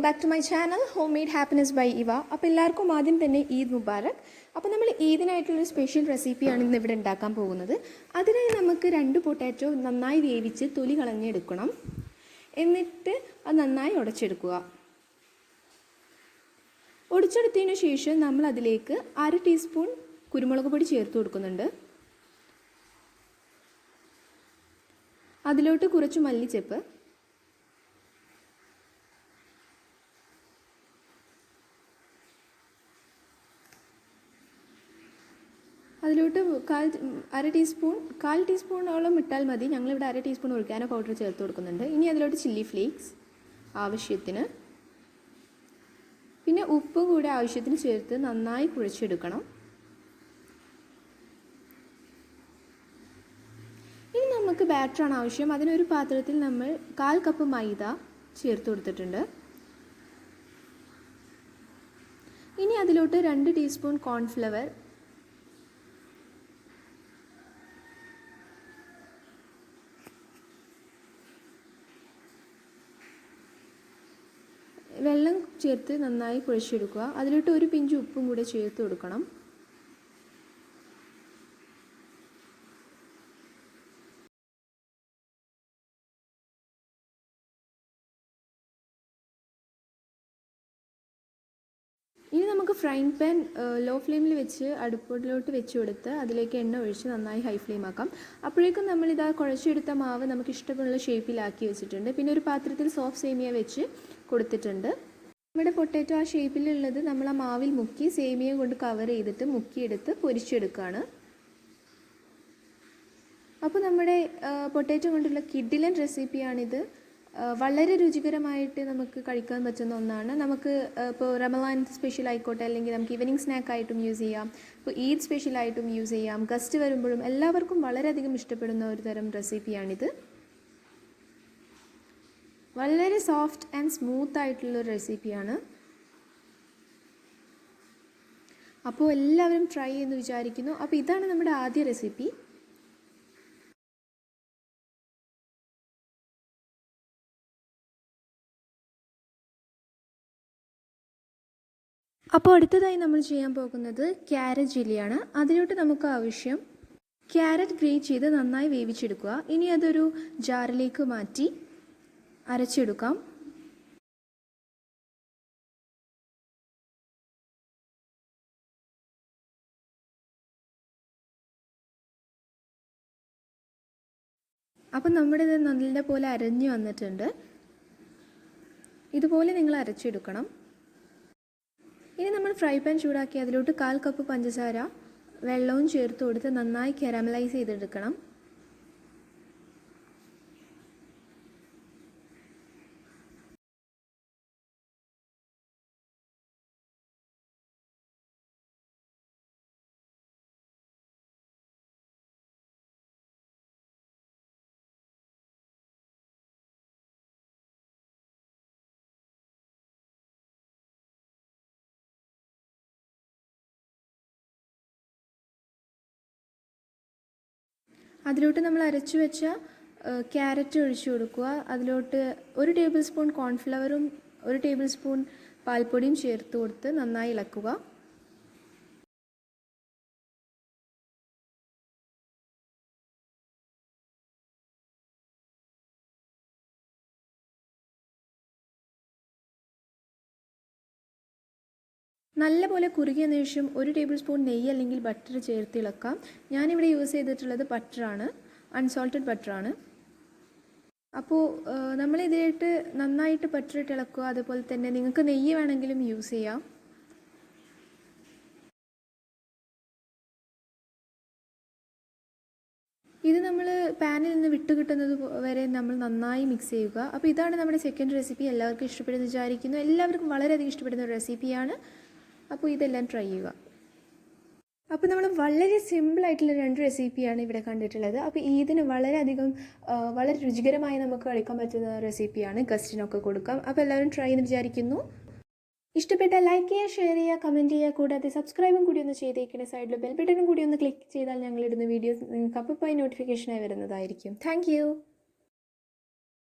Back to my channel home made happiness by Eva. അപ്പോൾ എല്ലാവർക്കും ആദ്യം തന്നെ ഈദ് മുബാറക്. അപ്പോൾ നമ്മൾ ഈദിനായിട്ടുള്ളൊരു സ്പെഷ്യൽ റെസിപ്പിയാണ് ഇന്ന് ഇവിടെ ഉണ്ടാക്കാൻ പോകുന്നത്. അതിനായി നമുക്ക് 2 പൊട്ടാറ്റോ നന്നായി വേവിച്ച് തൊലി കളഞ്ഞെടുക്കണം. എന്നിട്ട് അത് നന്നായി ഉടച്ചെടുക്കുക. ഉടച്ചെടുത്തതിന് ശേഷം നമ്മൾ അതിലേക്ക് 1/2 ടീസ്പൂൺ കുരുമുളക് പൊടി ചേർത്ത് കൊടുക്കുന്നുണ്ട്. അതിലോട്ട് കുറച്ച് മല്ലിച്ചപ്പ്, അതിലോട്ട് 1/4 ടീസ്പൂണോളം ഇട്ടാൽ മതി. ഞങ്ങളിവിടെ 1/2 ടീസ്പൂൺ ഒറിഗാനോ പൗഡർ ചേർത്ത് കൊടുക്കുന്നുണ്ട്. ഇനി അതിലോട്ട് ചില്ലി ഫ്ലേക്സ് ആവശ്യത്തിന്, പിന്നെ ഉപ്പ് കൂടെ ആവശ്യത്തിന് ചേർത്ത് നന്നായി കുഴച്ചെടുക്കണം. ഇനി നമുക്ക് ബാറ്ററാണ് ആവശ്യം. അതിനൊരു പാത്രത്തിൽ നമ്മൾ 1/4 കപ്പ് മൈദ ചേർത്ത് കൊടുത്തിട്ടുണ്ട്. ഇനി അതിലോട്ട് 2 ടീസ്പൂൺ കോൺഫ്ലവർ, വെള്ളം ചേർത്ത് നന്നായി കുഴച്ചെടുക്കുക. അതിലോട്ട് 1 പിഞ്ച് ഉപ്പും കൂടെ ചേർത്ത് കൊടുക്കണം. ഇനി നമുക്ക് ഫ്രൈങ് പാൻ ലോ ഫ്ലെയിമിൽ വെച്ച് അടുപ്പിലോട്ട് വെച്ച് കൊടുത്ത് അതിലേക്ക് എണ്ണ ഒഴിച്ച് നന്നായി ഹൈ ഫ്ലെയിം ആക്കാം. അപ്പോഴേക്കും നമ്മളിതാ കുഴച്ചെടുത്ത മാവ് നമുക്ക് ഇഷ്ടമുള്ള ഷേപ്പിലാക്കി വെച്ചിട്ടുണ്ട്. പിന്നെ ഒരു പാത്രത്തിൽ സോഫ്റ്റ് സേമിയ വെച്ച് കൊടുത്തിട്ടുണ്ട്. നമ്മുടെ പൊട്ടാറ്റോ ആ ഷേപ്പിലുള്ളത് നമ്മൾ ആ മാവിൽ മുക്കി സേമിയ കൊണ്ട് കവർ ചെയ്തിട്ട് മുക്കിയെടുത്ത് പൊരിച്ചെടുക്കുകയാണ്. അപ്പോൾ നമ്മുടെ പൊട്ടാറ്റോ കൊണ്ടുള്ള കിഡിലൻ റെസിപ്പിയാണിത്. വളരെ രുചികരമായിട്ട് നമുക്ക് കഴിക്കാൻ പറ്റുന്ന ഒന്നാണ്. നമുക്ക് ഇപ്പോൾ റമളാൻ സ്പെഷ്യൽ ആയിക്കോട്ടെ, അല്ലെങ്കിൽ നമുക്ക് ഈവനിങ് സ്നാക്കായിട്ടും യൂസ് ചെയ്യാം, ഇപ്പോൾ ഈദ് സ്പെഷ്യലായിട്ടും യൂസ് ചെയ്യാം. ഗസ്റ്റ് വരുമ്പോഴും എല്ലാവർക്കും വളരെയധികം ഇഷ്ടപ്പെടുന്ന ഒരു തരം റെസിപ്പിയാണിത്. വളരെ സോഫ്റ്റ് ആൻഡ് സ്മൂത്ത് ആയിട്ടുള്ളൊരു റെസിപ്പിയാണ്. അപ്പോൾ എല്ലാവരും ട്രൈ ചെയ്യുമെന്ന് വിചാരിക്കുന്നു. അപ്പോൾ ഇതാണ് നമ്മുടെ ആദ്യ റെസിപ്പി. അപ്പോൾ അടുത്തതായി നമ്മൾ ചെയ്യാൻ പോകുന്നത് ക്യാരറ്റ് ചില്ലിയാണ്. അതിലോട്ട് നമുക്ക് ആവശ്യം ക്യാരറ്റ് ഗ്രേറ്റ് ചെയ്ത് നന്നായി വേവിച്ചെടുക്കുക. ഇനി അതൊരു ജാറിലേക്ക് മാറ്റി അരച്ചെടുക്കാം. അപ്പം നമ്മുടെ ഇത് നല്ലപോലെ അരഞ്ഞു വന്നിട്ടുണ്ട്. ഇതുപോലെ നിങ്ങൾ അരച്ചെടുക്കണം. ഇനി നമ്മൾ ഫ്രൈ പാൻ ചൂടാക്കി അതിലോട്ട് 1/4 കപ്പ് പഞ്ചസാര വെള്ളവും ചേർത്ത് കൊടുത്ത് നന്നായി കാരമലൈസ് ചെയ്തെടുക്കണം. അതിലോട്ട് നമ്മൾ അരച്ചു വെച്ച ക്യാരറ്റ് ഒഴിച്ചു കൊടുക്കുക. അതിലോട്ട് 1 ടേബിൾ സ്പൂൺ കോൺഫ്ലവറും 1 ടേബിൾ സ്പൂൺ പാൽപ്പൊടിയും ചേർത്ത് കൊടുത്ത് നന്നായി ഇളക്കുക. നല്ലപോലെ കുറുകിയതിന് ശേഷം 1 ടേബിൾ സ്പൂൺ നെയ്യ് അല്ലെങ്കിൽ ബട്ടർ ചേർത്ത് ഇളക്കാം. ഞാനിവിടെ യൂസ് ചെയ്തിട്ടുള്ളത് ബട്ടറാണ്, അൺസോൾട്ടഡ് ബട്ടറാണ്. അപ്പോൾ നമ്മളിതിലായിട്ട് നന്നായിട്ട് ബട്ടർ ഇട്ട് ഇളക്കുക. അതുപോലെ തന്നെ നിങ്ങൾക്ക് നെയ്യ് വേണമെങ്കിലും യൂസ് ചെയ്യാം. ഇത് നമ്മൾ പാനിൽ നിന്ന് വിട്ട് കിട്ടുന്നത് വരെ നമ്മൾ നന്നായി മിക്സ് ചെയ്യുക. അപ്പോൾ ഇതാണ് നമ്മുടെ സെക്കൻഡ് റെസിപ്പി. എല്ലാവർക്കും ഇഷ്ടപ്പെടുമെന്ന് വിചാരിക്കുന്നു. എല്ലാവർക്കും വളരെയധികം ഇഷ്ടപ്പെടുന്ന ഒരു റെസിപ്പിയാണ്. അപ്പോൾ ഇതെല്ലാം ട്രൈ ചെയ്യുക. അപ്പോൾ നമ്മൾ വളരെ സിമ്പിളായിട്ടുള്ള 2 റെസിപ്പിയാണ് ഇവിടെ കണ്ടിട്ടുള്ളത്. അപ്പോൾ ഇതിന് വളരെ രുചികരമായി നമുക്ക് കഴിക്കാൻ പറ്റുന്ന റെസിപ്പിയാണ്. ഗസ്റ്റിനൊക്കെ കൊടുക്കാം. അപ്പോൾ എല്ലാവരും ട്രൈ ചെയ്യുമെന്ന് വിചാരിക്കുന്നു. ഇഷ്ടപ്പെട്ടാൽ ലൈക്ക് ചെയ്യുക, ഷെയർ ചെയ്യുക, കമൻറ്റ് ചെയ്യുക. കൂടാതെ സബ്സ്ക്രൈബും കൂടി ഒന്ന് ചെയ്തേക്കണേ. സൈഡിൽ ബെൽ ബട്ടണും കൂടി ഒന്ന് ക്ലിക്ക് ചെയ്താൽ ഞങ്ങളിടുന്ന വീഡിയോസ് നിങ്ങൾക്ക് അപ്പോൾ നോട്ടിഫിക്കേഷനായി വരുന്നതായിരിക്കും. താങ്ക്